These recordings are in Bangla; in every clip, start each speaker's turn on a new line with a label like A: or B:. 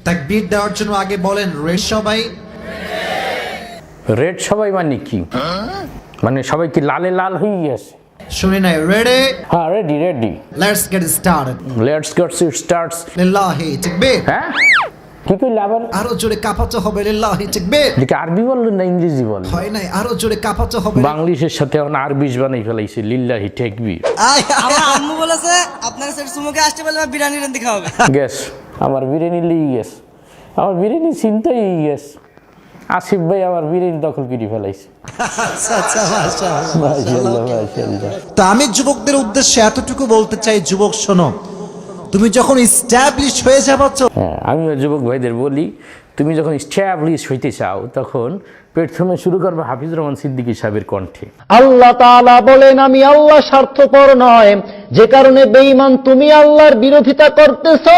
A: তাকবীর দেওয়ার জন্য আগে বলেন রেড সবাই।
B: রেড সবাই মানে কি? মানে সবাই কি লালে লাল হয়ে গেছে?
A: শুনি নাই, রেডি?
B: হ্যাঁ ready ready.
A: Let's get started.
B: Let's get starts.
A: লিল্লাহি তাকবীর।
B: হ্যাঁ কি কইলে আবার?
A: আরো জোরে কাঁপাতে হবে, লিল্লাহি তাকবীর।
B: লিখে আরবি বললেন না ইংরেজি বললেন?
A: হয় নাই, আরো জোরে কাঁপাতে হবে।
B: বাংলিশের সাথে এখন আরবিশ বানাই ফেলাইছে, লিল্লাহি তাকবীর।
C: আমার আম্মু বলেছে আপনার সাথে সুমুকে আসতে বলে বিরিয়ানি রান্দি খাওয়াবে।
B: গ্যাস আমার বিরিয়ানি লিয়ে গেছে, আমার বিরিয়ানি চিন্তাই গেছ। আসিফ ভাই আমার বিরিয়ানি দখল করে ফেলাইছে।
A: আচ্ছা আচ্ছা, মাশাআল্লাহ।
B: মাশাআল্লাহ মাশাআল্লাহ।
A: তো আমি যুবকদের উদ্দেশ্যে এতটুকু বলতে চাই, যুবক শোনো, তুমি যখন ইস্টাবলিশ হয়ে যাবে,
B: হ্যাঁ আমিও যুবক ভাইদের বলি, তুমি যখন স্ট্যাবলিশ হইতে চাও তখন প্রথমে শুরু করবে হাফিজুর রহমান সিদ্দিকী সাহেবের কণ্ঠে।
D: আল্লাহ তাআলা বলেন, আমি আল্লাহ স্বার্থপর নয়, যে কারণে বেঈমান তুমি আল্লাহর বিরোধিতা করতেছো।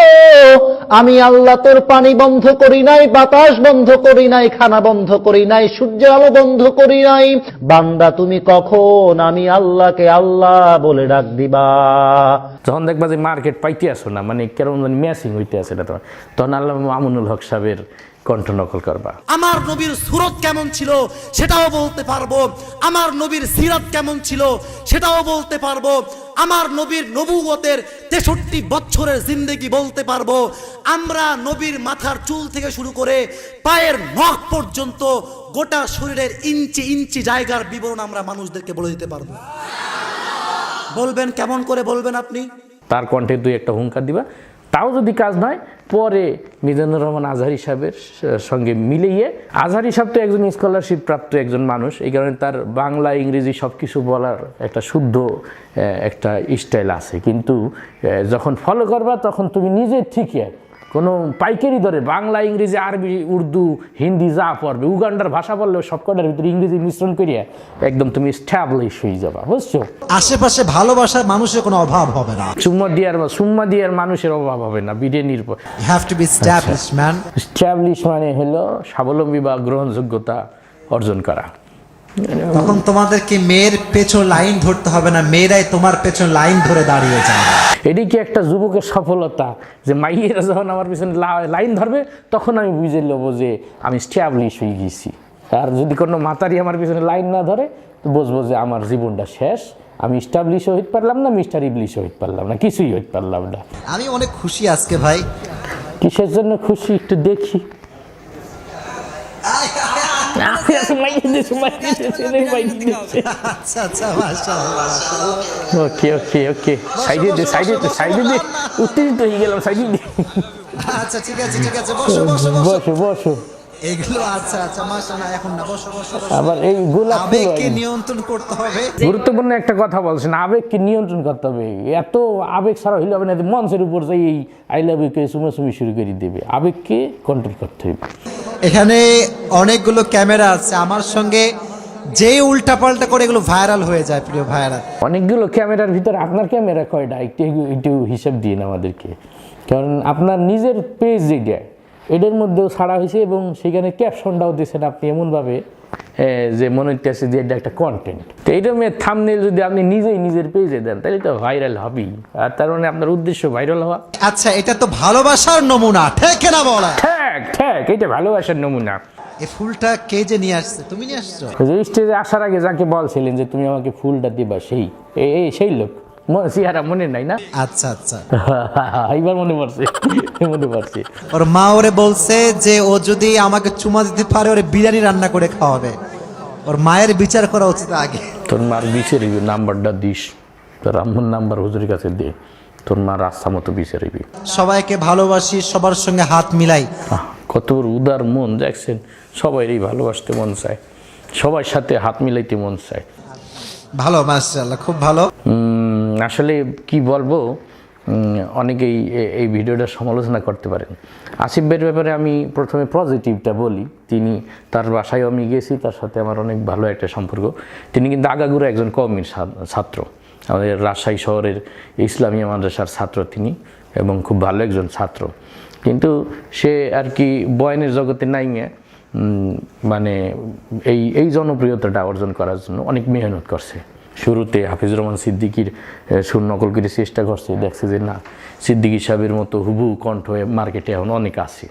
D: আমি আল্লাহ তোর পানি বন্ধ করি নাই, বাতাস বন্ধ করি নাই, খানা বন্ধ করি নাই, সূর্যের আলো বন্ধ করি নাই। বান্দা তুমি কখন আমি আল্লাহকে আল্লাহ বলে ডাক দিবা?
B: যখন দেখবা যে মার্কেট পাইতে আসো না, মানে কেরম ম্যাচিং হইতে আছে না, তখন আল্লাহ মামুনুল হক সাহেবের কণ্ঠ নকল করবা।
E: আমার নবীর সুরত কেমন ছিল সেটাও বলতে পারবো, আমার নবীর সিরাত কেমন ছিল সেটাও বলতে পারবো, আমার নবীর নবুয়তের 63 বছরের জিন্দেগি বলতে পারবো। আমরা নবীর মাথার চুল থেকে শুরু করে পায়ের নখ পর্যন্ত গোটা শরীরের ইঞ্চি ইঞ্চি জায়গার বিবরণ আমরা মানুষদেরকে বলে দিতে পারবো। বলবেন কেমন করে বলবেন আপনি?
B: তার কণ্ঠে দুই একটা হুঙ্কার দিবা, তাও যদি কাজ নয় পরে মিজানুর রহমান আজহারি সাহেবের সঙ্গে মিলিয়ে, আজহারি সাহেব তো একজন স্কলারশিপ প্রাপ্ত একজন মানুষ, এই কারণে তার বাংলা ইংরেজি সব কিছু বলার একটা শুদ্ধ একটা স্টাইল আছে, কিন্তু যখন ফলো করবা তখন তুমি নিজে ঠিকই কোনো পাইকারি ধরে বাংলা ইংরেজি আরবি উর্দু হিন্দি যা পড়বে, উগান্ডার ভাষা বললেও সব কটার ভিতরে ইংরেজি মিশ্রণ করিয়া একদম তুমি স্ট্যাবলিশ হয়ে যাবা, বুঝছো?
A: আশেপাশে ভালোবাসার মানুষের কোনো অভাব হবে না,
B: সুম্মা দিয়ার মানুষের অভাব হবে না বিরিয়ানির পর।
A: You have to be establish man.
B: Establish মানে হলো স্বাবলম্বী বা গ্রহণযোগ্যতা অর্জন করা।
A: তখন তোমাদেরকে মেয়ের পেছন লাইন ধরতে হবে না, মেয়েরাই তোমার পেছন লাইন ধরে দাঁড়িয়ে যাবে।
B: এটি কি একটা যুবকের সফলতা যে মাইয়েরা যখন আমার পিছনে লাইন ধরবে তখন আমি বুঝে নেবো যে আমি স্ট্যাবলিশ হয়ে গেছি। আর যদি কোনো মাতারি আমার পিছনে লাইন না ধরে তো বুঝবো যে আমার জীবনটা শেষ, আমি স্ট্যাবলিশ হইতে পারলাম না, মিস্টার ইবলিশ হইতে পারলাম না, কিছুই হইতে পারলাম না।
A: আমি অনেক খুশি আজকে ভাই।
B: কিসের জন্য খুশি একটু দেখি।
A: আচ্ছা আচ্ছা, মাশাআল্লাহ।
B: ওকে ওকে ওকে, সাইডে দে উত্তেজিত হয়ে গেলাম, সাইডে দে।
A: আচ্ছা ঠিক আছে ঠিক আছে, বসো বসো
B: বসো বসো।
A: এগুলো আচ্ছা আচ্ছা, মাশাআল্লাহ, এখন না, বসো বসো।
B: আবার এই গোলাপ
A: আবেগকে নিয়ন্ত্রণ করতে হবে।
B: গুরুত্বপূর্ণ একটা কথা বলছেন, আবেগকে নিয়ন্ত্রণ করতে হবে। এত আবেগ ছাড়া হইলে হবে না, মঞ্চের উপর যাই এই আই লাভ ইউকে চুমাচুমি শুরু করে দেবে, আবেগকে কন্ট্রোল করতে হবে।
A: এখানে অনেকগুলো ক্যামেরা আছে, আমার সঙ্গে যে উল্টাপাল্টা করে এগুলো ভাইরাল হয়ে যায়, প্রিয় ভাইরা।
B: অনেকগুলো ক্যামেরার ভিতরে আপনার ক্যামেরা কয়টা একটু হিসাব দিন আমাদেরকে, কারণ আপনার নিজের পেজ যেটা এটার মধ্যেও ছাড়া হয়েছে এবং সেখানে ক্যাপশনটাও দিয়েছেন আপনি এমনভাবে যে মনে হচ্ছে যে এটা একটা কন্টেন্ট। তো এইটা থাম্বনেল যদি আপনি নিজেই নিজের পেজে দেন তাহলে তো ভাইরাল হবেই, আর তার মানে আপনার উদ্দেশ্য ভাইরাল হওয়া।
A: আচ্ছা, এটা তো ভালোবাসার নমুনা, ঠিক না বলা?
B: ঠিক, এটা ভালোবাসার নমুনা।
A: এই ফুলটা কে যে নিয়ে আসছে? তুমি নিয়ে আসছো?
B: স্টেজে আসার আগে যাকে বলছিলেন যে তুমি আমাকে ফুলটা দিবা, সেই লোক চেহারা মনে নাই না?
A: আচ্ছা আচ্ছা,
B: এইবার মনে পড়ছে।
A: ওর মা ওরে বলছে যে ও যদি আমাকে চুমা দিতে পারে ওরে বিরিয়ানি রান্না করে খাওয়াবে। ওর মায়ের বিচার করা উচিত আগে।
B: তোর মার বিচার নাম্বারটা দিস, তোর আম্মুর নাম্বার হুজুরের কাছে দে, তোর মা রাস্তা মতো বিচার।
A: সবাইকে ভালোবাসি, সবার সঙ্গে হাত মিলাই।
B: কত বড় উদার মন দেখছেন, সবাইরই ভালোবাসতে মন চায়, সবার সাথে হাত মিলাইতে মন চায়।
A: ভালো, মাশাআল্লাহ, খুব ভালো।
B: আসলে কি বলবো, অনেকেই এই ভিডিওটা সমালোচনা করতে পারেন। আসিফ ভাইয়ের ব্যাপারে আমি প্রথমে পজিটিভটা বলি। তার বাসায় আমি গেছি, তার সাথে আমার অনেক ভালো একটা সম্পর্ক। তিনি কিন্তু আগাগোড়া একজন কওমির ছাত্র, আমাদের রাজশাহী শহরের ইসলামিয়া মাদ্রাসার ছাত্র তিনি, এবং খুব ভালো একজন ছাত্র। কিন্তু সে আর কি বয়ানের জগতে নাইমে মানে এই জনপ্রিয়তাটা অর্জন করার জন্য অনেক মেহনত করছে। শুরুতে হাফিজুর রহমান সিদ্দিকীর সুর নকল করে চেষ্টা করছে, দেখছে যে না, সিদ্দিকী সাহেবের মতো হুবহু কণ্ঠ মার্কেটে এখন অনেক আছে,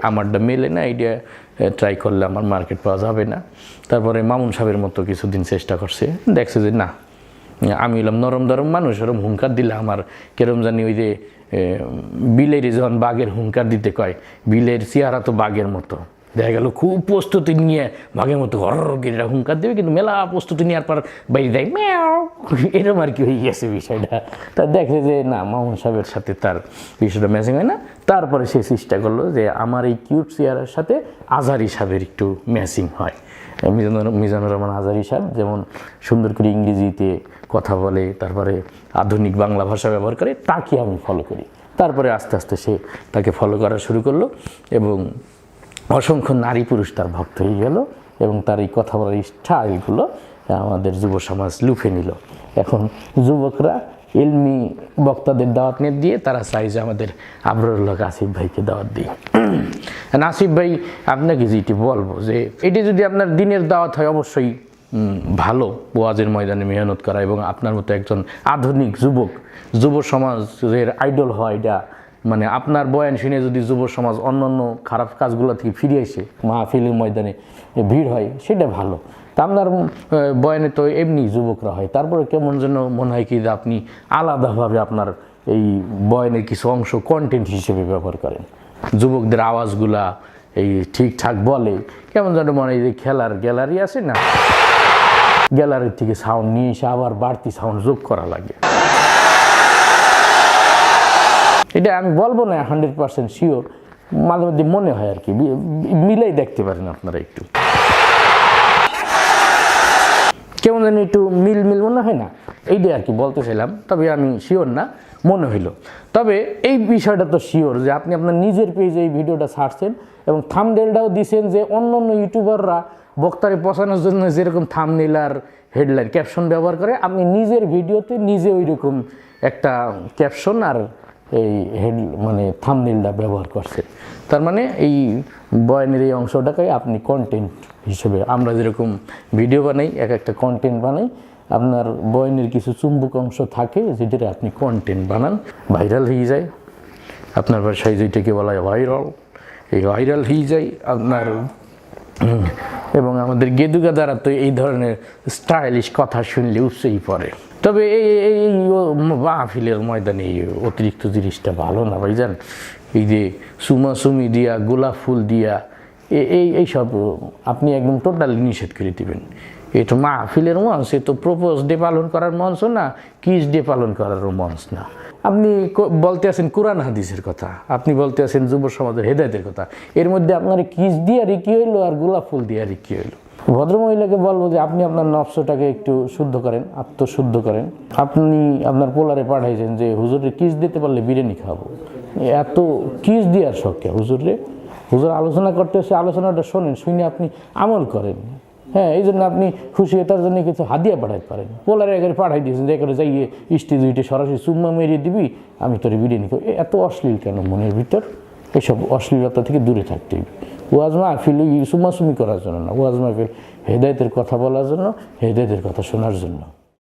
B: আমারটা মেলে না, এইটা ট্রাই করলে আমার মার্কেট পাওয়া যাবে না। তারপরে মামুন সাহেবের মতো কিছুদিন চেষ্টা করছে, দেখছে যে না, আমি হলাম নরম দরম মানুষ, ওরম হুঙ্কার দিলে আমার কেরম জানি ওই যে বিলের যখন বাঘের হুঙ্কার দিতে কয়, বিলের চেহারা তো বাঘের মতো, দেখা গেল খুব প্রস্তুতি নিয়ে বাঘের মতো ঘরটা হুঙ্কার দেবে, কিন্তু মেলা প্রস্তুতি নেওয়ার পর বাইরে দেয় ম্যাও, এরকম আর কি হয়ে গেছে বিষয়টা। তা দেখে যে না, মামুন সাহেবের সাথে তার বিষয়টা ম্যাচিং হয় না। তারপরে সে চেষ্টা করলো যে আমার এই কিউট চেহারার সাথে আজহারি সাহেবের একটু ম্যাচিং হয়। মিজানুর রহমান আজহারি সাহেব যেমন সুন্দর করে ইংরেজিতে কথা বলে, তারপরে আধুনিক বাংলা ভাষা ব্যবহার করে, তাকে আমি ফলো করি। তারপরে আস্তে আস্তে সে তাকে ফলো করা শুরু করলো এবং অসংখ্য নারী পুরুষ তার ভক্ত হয়ে গেল এবং তার এই কথা বলার স্টাইলগুলো আমাদের যুব সমাজ লুফে নিল। এখন যুবকরা ইলমি বক্তাদের দাওয়াত নিয়ে দিয়ে তারা চাই যে আমাদের আবরুল্লাহ আসিফ ভাইকে দাওয়াত দিই। আসিফ ভাই, আপনাকে যেটি বলবো যে এটি যদি আপনার দিনের দাওয়াত হয়, অবশ্যই ভালো ওয়াজের ময়দানে মেহনত করা এবং আপনার মতো একজন আধুনিক যুব সমাজের আইডল হয়, এটা মানে আপনার বয়ান শুনে যদি যুব সমাজ অন্যান্য খারাপ কাজগুলো থেকে ফিরে এসে মাহফিলের ময়দানে ভিড় হয়, সেটা ভালো। তা আপনার বয়ানে তো এমনি যুবকরা হয়, তারপরে কেমন যেন মনে হয় কি যে আপনি আলাদাভাবে আপনার এই বয়ানের কিছু অংশ কন্টেন্ট হিসেবে ব্যবহার করেন, যুবকদের আওয়াজগুলা এই ঠিকঠাক বলে, কেমন যেন মনে হয় যে খেলার গ্যালারি আছে না, গ্যালারির থেকে সাউন্ড নিয়ে এসে আবার বাড়তি সাউন্ড যোগ করা লাগে। এটা আমি বলবো না 100% শিওর, মাঝে মধ্যে মনে হয় আর কি, মিলাই দেখতে পারেন আপনারা একটু, কেমন যেন একটু মিল মনে হয় না, এইটাই আর কি বলতে চাইলাম। তবে আমি শিওর না, মনে হইল। তবে এই বিষয়টা তো শিওর যে আপনি আপনার নিজের পেজে এই ভিডিওটা ছাড়ছেন এবং থাম্বনেলটাও দিয়েছেন যে অন্য ইউটিউবাররা বক্তারে পছানোর জন্য যেরকম থাম্বনেল আর হেডলাইন ক্যাপশন ব্যবহার করে, আপনি নিজের ভিডিওতে নিজে ওই রকম একটা ক্যাপশন আর এই মানে থাম্বনেলটা ব্যবহার করছে। তার মানে এই বয়ানের এই অংশটাকে আপনি কন্টেন্ট হিসেবে, আমরা যেরকম ভিডিও বানাই, একটা কন্টেন্ট বানাই, আপনার বয়ানের কিছু চুম্বক অংশ থাকে যেটা আপনি কন্টেন্ট বানান, ভাইরাল হয়ে যায়। আপনার ভাষায় যেটাকে বলা হয় ভাইরাল, এই ভাইরাল হয়ে যায় আপনার। এবং আমাদের গেদুগা দ্বারা তো এই ধরনের স্টাইলিশ কথা শুনলে উৎসাহী পড়ে। তবে এই মাহফিলের ময়দানে অতিরিক্ত জিনিসটা ভালো না ভাইজান, এই যে সুমাসুমি দিয়া, গোলাপ ফুল দিয়া, এইসব আপনি একদম টোটালি নিষেধ করে দিবেন। এটা মাহফিলের মঞ্চ, এ তো প্রপোজ ডে পালন করার মঞ্চ না, কিস ডে পালন করারও মঞ্চ না। আপনি বলতে আছেন কোরআন হাদিসের কথা, আপনি বলতে আছেন যুব সমাজের হেদায়েতের কথা, এর মধ্যে আপনার কিস দিয়ে আর কি হইলো আর গোলাপ ফুল দিয়ে আর কি হইলো? ভদ্রমহিলাকে বলবো যে আপনি আপনার নফসটাকে একটু শুদ্ধ করেন, আত্মশুদ্ধ করেন। আপনি আপনার পোলারে পাঠাইছেন যে হুজুরে কিস দিতে পারলে বিরিয়ানি খাবো, এত কিস দেওয়ার শখে হুজুরে, হুজুর আলোচনা করতে এসে আলোচনাটা শোনেন, শুনে আপনি আমল করেন। হ্যাঁ, এই জন্য আপনি খুশি হয়ে তার জন্য কিছু হাদিয়া পাঠাইতে পারেন। পোলারে এখানে পাঠাই দিয়েছেন যে এখানে যাইয়ে স্টেজ উইটে সরাসরি চুম্মা মেরিয়ে দিবি, আমি তোর বিরিয়ানি খাবো। এত অশ্লীল কেন মনের ভিতর? এসব অশ্লীলতা থেকে দূরে থাকতে হবে। ওয়াজ মাহফিল সুমাসুমি করার জন্য না, ওয়াজ মাহফিল হেদায়েতের কথা বলার জন্য, হেদায়েতের কথা শোনার জন্য।